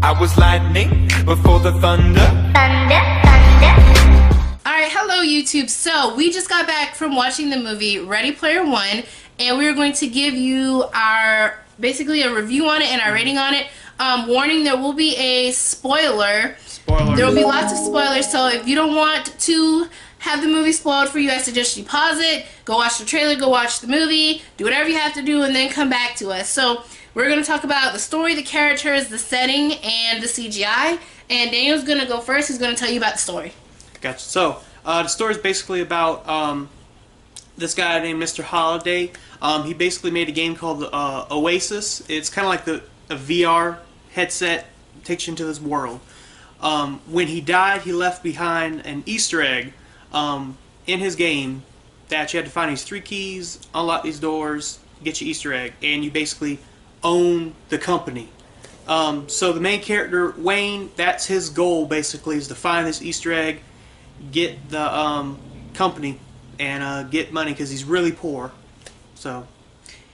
I was lightning before the thunder. Alright, hello YouTube. So, we just got back from watching the movie Ready Player One, and we are going to give you our, basically a review on it and our rating on it. Warning, there will be a spoiler. There will be lots of spoilers, so if you don't want to have the movie spoiled for you, I suggest you pause it, go watch the trailer, go watch the movie, do whatever you have to do, and then come back to us. So, we're going to talk about the story, the characters, the setting, and the CGI. And Daniel's going to go first. He's going to tell you about the story. Gotcha. So, the story is basically about this guy named Mr. Holiday. He basically made a game called Oasis. It's kind of like a VR headset, takes you into this world. When he died, he left behind an Easter egg in his game that you had to find these 3 keys, unlock these doors, get your Easter egg, and you basically own the company. So the main character, Wayne, that's his goal basically, is to find this Easter egg, get the company, and get money because he's really poor. So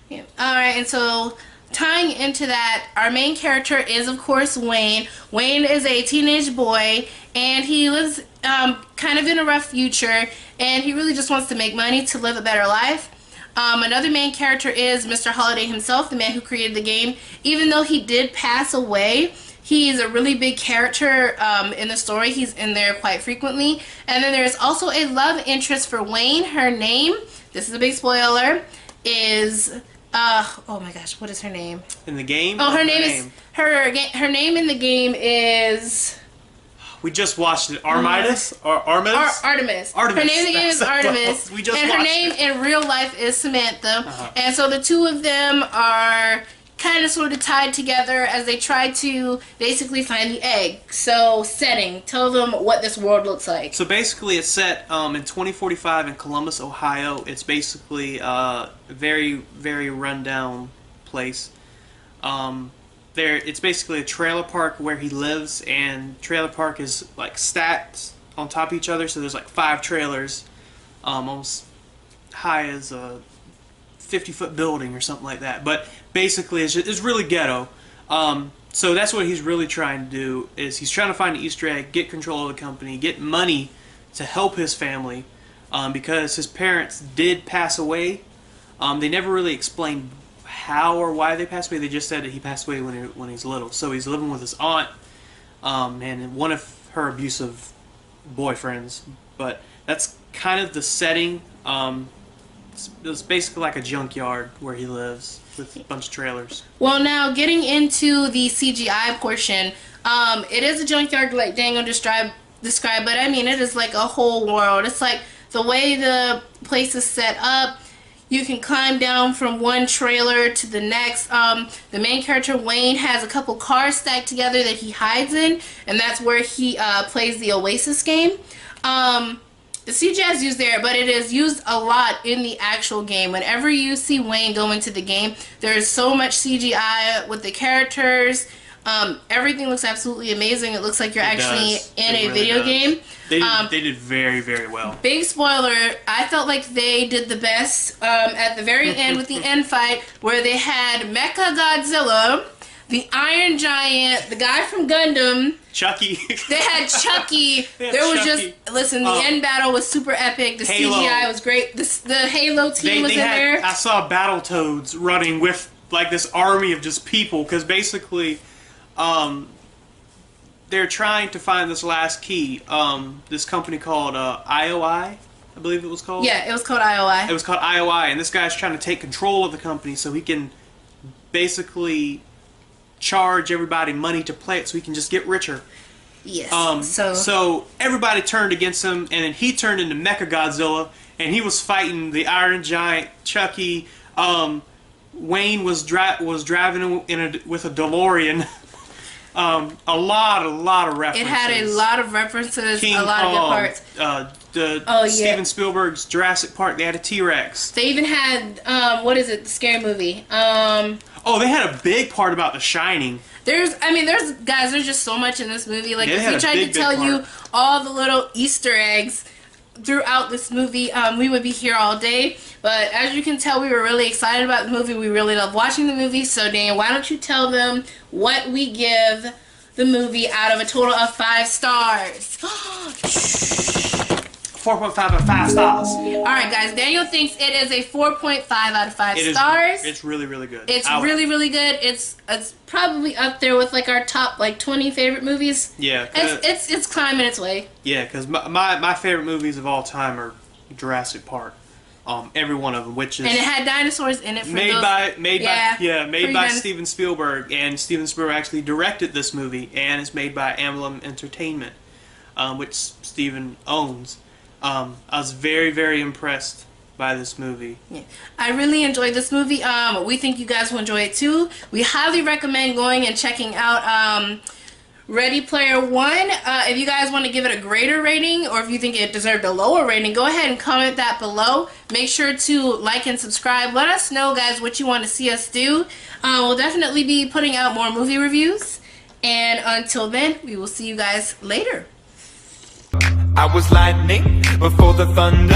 yeah. Alright, and so tying into that, our main character is of course Wayne. Wayne is a teenage boy, and he lives kind of in a rough future, and he really just wants to make money to live a better life. Another main character is Mr. Holiday himself, the man who created the game. Even though he did pass away, he's a really big character in the story. He's in there quite frequently. And then there's also a love interest for Wayne. Her name, this is a big spoiler, is oh my gosh, what is her name? In the game? Oh, her name in the game is... We just watched it. Artemis? Artemis? Artemis. Her name in the game is Artemis. We just and her name in real life is Samantha. And so the two of them are kind of sort of tied together as they try to basically find the egg. So, setting. Tell them what this world looks like. So basically it's set in 2045 in Columbus, Ohio. It's basically a very, very rundown place. It's basically a trailer park where he lives, and trailer park is like stacked on top of each other, so there's like 5 trailers, almost high as a 50-foot building or something like that. But basically it's really ghetto. So that's what he's really trying to do, is he's trying to find an Easter egg, get control of the company, get money to help his family, because his parents did pass away. They never really explained how or why they passed away. They just said that he passed away when he was little. So he's living with his aunt and one of her abusive boyfriends. But that's kind of the setting. It's basically like a junkyard where he lives with a bunch of trailers. Well, now getting into the CGI portion, it is a junkyard like Daniel described, but I mean it is like a whole world. It's like the way the place is set up. You can climb down from one trailer to the next. The main character, Wayne, has a couple cars stacked together that he hides in, and that's where he plays the Oasis game. The CGI is used there, but it is used a lot in the actual game. Whenever you see Wayne go into the game, there is so much CGI with the characters. Everything looks absolutely amazing. It looks like you're actually in a video game. They did very, very well. Big spoiler, I felt like they did the best at the very end with the end fight, where they had Mecha Godzilla, the Iron Giant, the guy from Gundam, Chucky. They had Chucky. Listen, the end battle was super epic. The Halo. CGI was great. The Halo team was in there. I saw Battletoads running with like this army of just people, because basically they're trying to find this last key. This company called IOI, I believe it was called. Yeah, it was called IOI. It was called IOI, and this guy's trying to take control of the company so he can basically charge everybody money to play it so he can just get richer. Yes. So everybody turned against him, and then he turned into Mechagodzilla, and he was fighting the Iron Giant, Chucky. Wayne was driving with a DeLorean. A lot of references. It had a lot of references, King a lot Kong, of good parts. Steven Spielberg's Jurassic Park, they had a T-Rex. They even had, what is it, the scary movie? Oh, they had a big part about The Shining. There's just so much in this movie. Like, Yeah, if we tried to tell you all the little Easter eggs throughout this movie, we would be here all day. But as you can tell, we were really excited about the movie. We really love watching the movie. So, Dan, why don't you tell them what we give the movie out of a total of 5 stars. 4.5 out of 5 stars. Alright guys, Daniel thinks it is a 4.5 out of 5 stars. It's really, really good. It's really, really good. It's probably up there with like our top like 20 favorite movies. Yeah. It's climbing its way. Yeah, because my favorite movies of all time are Jurassic Park. Every one of them, which is... And it had dinosaurs in it. Made by nice. Steven Spielberg, and Steven Spielberg actually directed this movie, and it's made by Amblin Entertainment, which Steven owns. I was very, very impressed by this movie. Yeah. I really enjoyed this movie. We think you guys will enjoy it too. We highly recommend going and checking out Ready Player One. If you guys want to give it a greater rating, or if you think it deserved a lower rating, go ahead and comment that below. Make sure to like and subscribe. Let us know, guys, what you want to see us do. We'll definitely be putting out more movie reviews. And until then, we will see you guys later. I was lightning before the thunder.